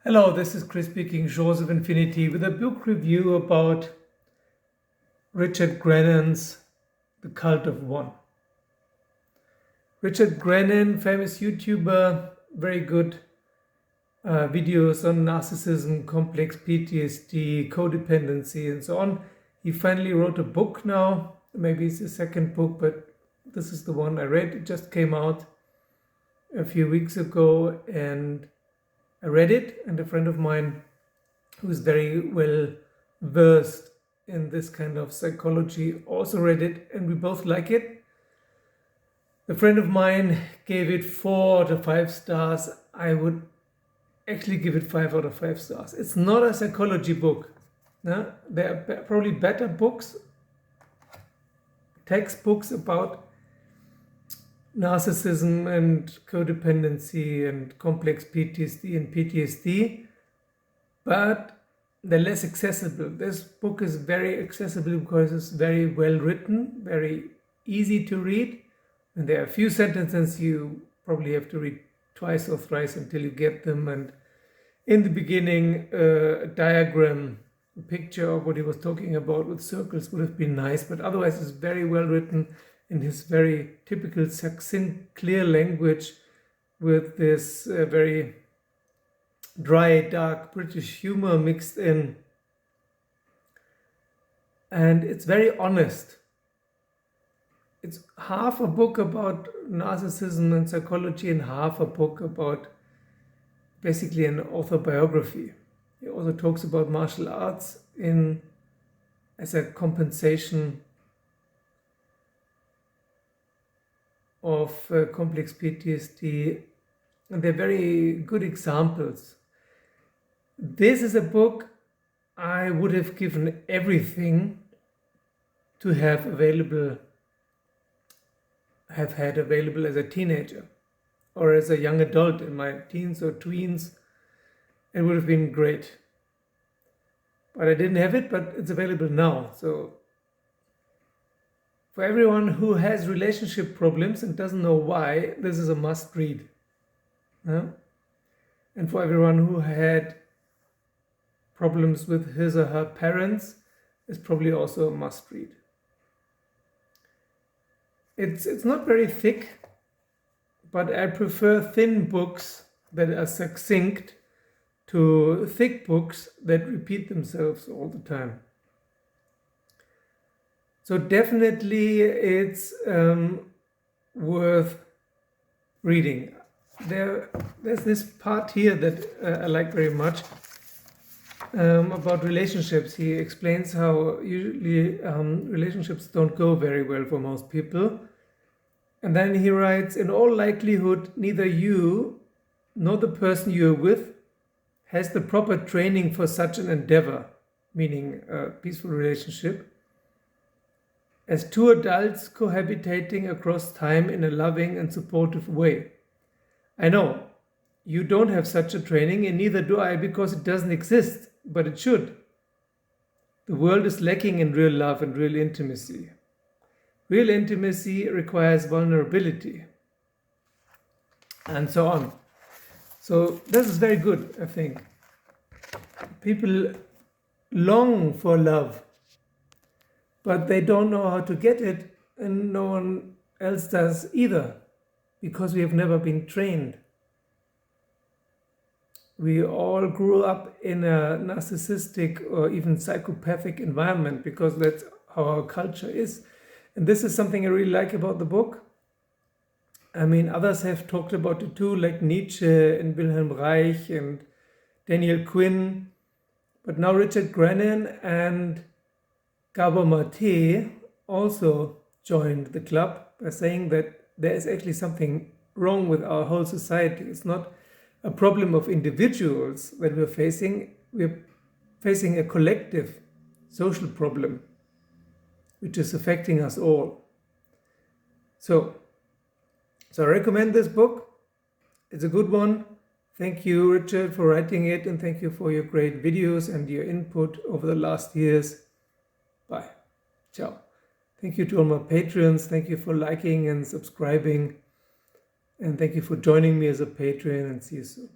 Hello, this is Chris speaking, Jaws of Infinity, with a book review about Richard Grannon's The Cult of One. Richard Grannon, famous YouTuber, very good videos on narcissism, complex PTSD, codependency, and so on. He finally wrote a book now. Maybe it's the second book, but this is the one I read. It just came out a few weeks ago, and I read it, and a friend of mine who's very well versed in this kind of psychology also read it, and we both like it. A friend of mine gave it 4 out of 5 stars. I would actually give it 5 out of 5 stars. It's not a psychology book. No? There are probably better books, textbooks about narcissism and codependency and complex PTSD, but they're less accessible. This book is very accessible because it's very well written, very easy to read, and there are a few sentences you probably have to read twice or thrice until you get them. And in the beginning, a diagram, a picture of what he was talking about with circles would have been nice, but otherwise it's very well written in his very typical succinct, clear language, with this very dry, dark British humor mixed in. And it's very honest. It's half a book about narcissism and psychology and half a book about basically an autobiography. He also talks about martial arts as a compensation of complex PTSD, and they're very good examples. This is a book I would have given everything to have had available as a teenager or as a young adult in my teens or tweens. It would have been great. But I didn't have it, but it's available now. So for everyone who has relationship problems and doesn't know why, this is a must read. And for everyone who had problems with his or her parents, it's probably also a must read. It's not very thick, but I prefer thin books that are succinct to thick books that repeat themselves all the time. So definitely it's worth reading. There's this part here that I like very much about relationships. He explains how usually relationships don't go very well for most people. And then he writes, in all likelihood, neither you nor the person you're with has the proper training for such an endeavor, meaning a peaceful relationship, as two adults cohabitating across time in a loving and supportive way. I know you don't have such a training, and neither do I, because it doesn't exist, but it should. The world is lacking in real love and real intimacy. Real intimacy requires vulnerability, and so on. So this is very good, I think. People long for love, but they don't know how to get it, and no one else does either, because we have never been trained. We all grew up in a narcissistic or even psychopathic environment, because that's how our culture is. And this is something I really like about the book. I mean, others have talked about it too, like Nietzsche and Wilhelm Reich and Daniel Quinn. But now Richard Grannon and Gabor Mate also joined the club by saying that there is actually something wrong with our whole society. It's not a problem of individuals that we're facing. We're facing a collective social problem, which is affecting us all. So I recommend this book. It's a good one. Thank you, Richard, for writing it, and thank you for your great videos and your input over the last years. Bye. Ciao. Thank you to all my patrons. Thank you for liking and subscribing. And thank you for joining me as a patron, and see you soon.